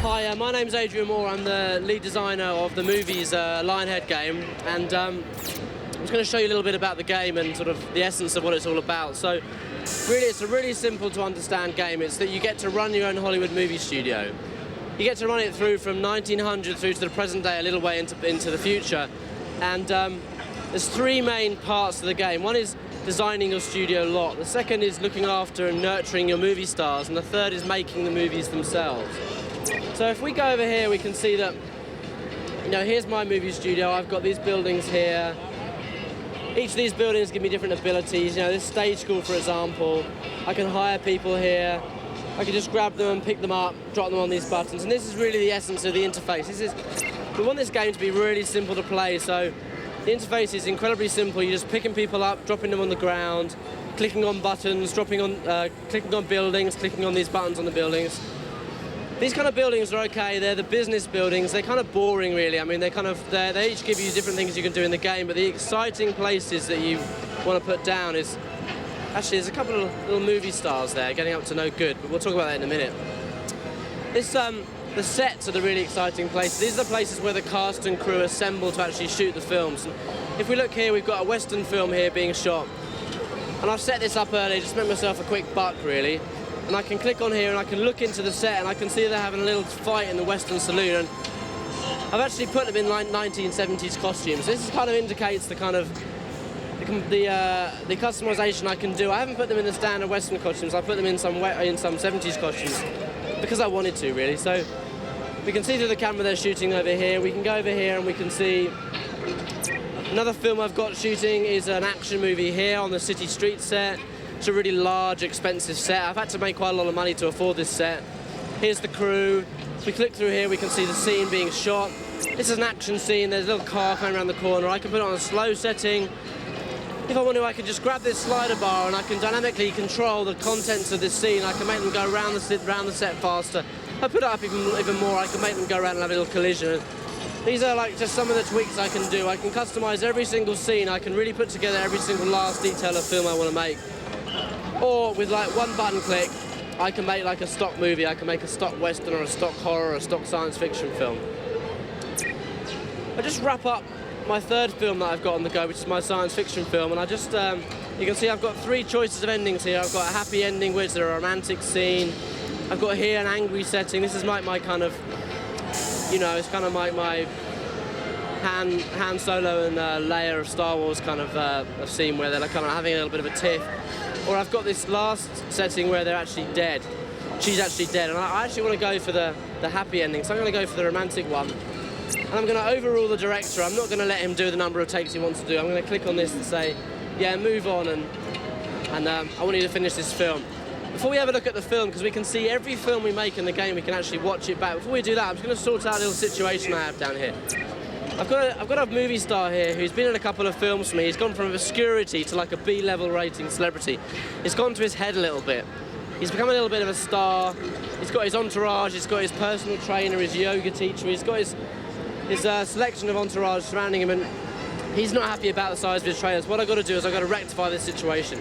Hi, my name's Adrian Moore. I'm the lead designer of the Movies Lionhead game, and I'm just going to show you a little bit about the game and sort of the essence of what it's all about. So, really, it's a really simple to understand game. It's that you get to run your own Hollywood movie studio. You get to run it through from 1900 through to the present day, a little way into the future. And there's three main parts to the game. One is designing your studio lot. The second is looking after and nurturing your movie stars. And the third is making the movies themselves. So if we go over here, we can see that, you know, here's my movie studio. I've got these buildings here. Each of these buildings give me different abilities. You know, this stage school, for example, I can hire people here. I can just grab them and pick them up, drop them on these buttons. And this is really the essence of the interface. We want this game to be really simple to play, so the interface is incredibly simple. You're just picking people up, dropping them on the ground, clicking on buttons, clicking on buildings, clicking on these buttons on the buildings. These kind of buildings are okay. They're the business buildings. They're kind of boring, really. I mean, they each give you different things you can do in the game, but the exciting places that you want to put down is... Actually, there's a couple of little movie stars there getting up to no good, but we'll talk about that in a minute. The sets are the really exciting places. These are the places where the cast and crew assemble to actually shoot the films. And if we look here, we've got a Western film here being shot. And I've set this up early, just to make myself a quick buck, really. And I can click on here and I can look into the set and I can see they're having a little fight in the Western saloon. And I've actually put them in like 1970s costumes. This kind of indicates the kind of the customization I can do. I haven't put them in the standard Western costumes. I put them in some 70s costumes because I wanted to, really. So we can see through the camera they're shooting over here. We can go over here and we can see another film I've got shooting is an action movie here on the city street set. It's a really large, expensive set. I've had to make quite a lot of money to afford this set. Here's the crew. If we click through here, we can see the scene being shot. This is an action scene. There's a little car coming around the corner. I can put it on a slow setting. If I want to, I can just grab this slider bar and I can dynamically control the contents of this scene. I can make them go around the set faster. If I put it up even more, I can make them go around and have a little collision. These are like just some of the tweaks I can do. I can customize every single scene. I can really put together every single last detail of film I want to make. Or with like one button click, I can make like a stock movie. I can make a stock Western or a stock horror or a stock science fiction film. I just wrap up my third film that I've got on the go, which is my science fiction film, and I just, you can see I've got three choices of endings here. I've got a happy ending, which is a romantic scene. I've got here an angry setting. This is my kind of, you know, it's kind of my Han Solo and Leia of Star Wars kind of a scene where they're like kind of having a little bit of a tiff. Or I've got this last setting where they're actually dead. She's actually dead, and I actually want to go for the happy ending, so I'm going to go for the romantic one. And I'm going to overrule the director. I'm not going to let him do the number of takes he wants to do. I'm going to click on this and say, yeah, move on, and I want you to finish this film. Before we have a look at the film, because we can see every film we make in the game, we can actually watch it back. Before we do that, I'm just going to sort out a little situation I have down here. I've got a movie star here who's been in a couple of films for me. He's gone from obscurity to like a B-level rating celebrity. It's gone to his head a little bit. He's become a little bit of a star. He's got his entourage, he's got his personal trainer, his yoga teacher, he's got his selection of entourage surrounding him, and he's not happy about the size of his trailers. What I've got to do is I've got to rectify this situation.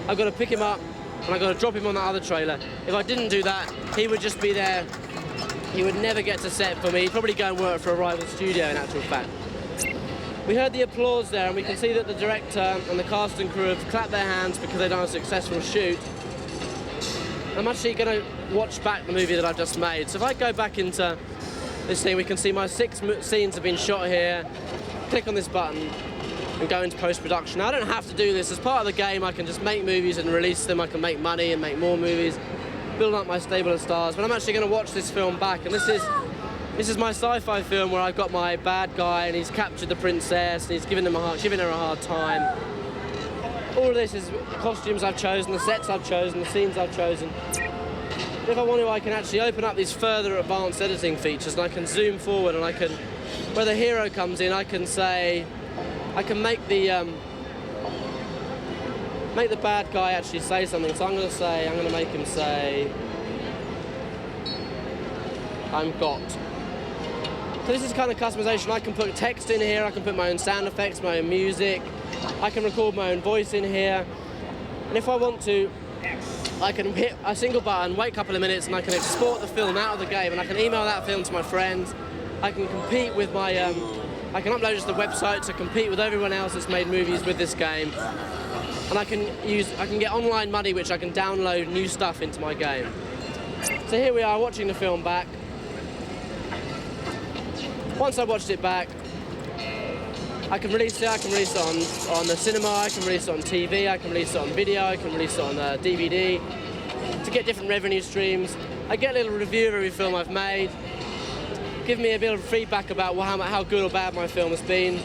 I've got to pick him up and I've got to drop him on that other trailer. If I didn't do that, he would just be there. He would never get to set for me. He'd probably go and work for a rival studio, in actual fact. We heard the applause there, and we can see that the director and the cast and crew have clapped their hands because they've done a successful shoot. I'm actually going to watch back the movie that I've just made. So if I go back into this thing, we can see my 6 scenes have been shot here. Click on this button and go into post-production. Now, I don't have to do this. As part of the game, I can just make movies and release them. I can make money and make more movies, build up my stable of stars. But I'm actually going to watch this film back, and this is my sci-fi film where I've got my bad guy and he's captured the princess and he's giving her a hard time. All of this is costumes I've chosen, the sets I've chosen, the scenes I've chosen. If I want to, I can actually open up these further advanced editing features, and I can zoom forward, and I can, where the hero comes in, I can say, I can make the bad guy actually say something. So I'm going to make him say, I'm got. So this is kind of customization. I can put text in here, I can put my own sound effects, my own music, I can record my own voice in here. And if I want to, I can hit a single button, wait a couple of minutes, and I can export the film out of the game, and I can email that film to my friends. I can compete with my, I can upload it to the website to compete with everyone else that's made movies with this game. And I can get online money, which I can download new stuff into my game. So here we are watching the film back. Once I watched it back, I can release it. I can release it on the cinema, I can release it on TV, I can release it on video, I can release it on DVD to get different revenue streams. I get a little review of every film I've made, give me a bit of feedback about how good or bad my film has been,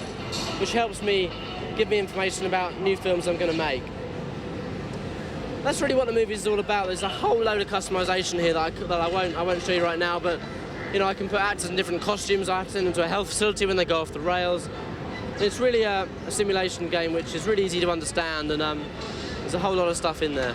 which helps me give me information about new films I'm going to make. That's really what the movie is all about. There's a whole load of customization here that I won't show you right now, but you know, I can put actors in different costumes. I have to send them to a health facility when they go off the rails. It's really a simulation game which is really easy to understand, and there's a whole lot of stuff in there.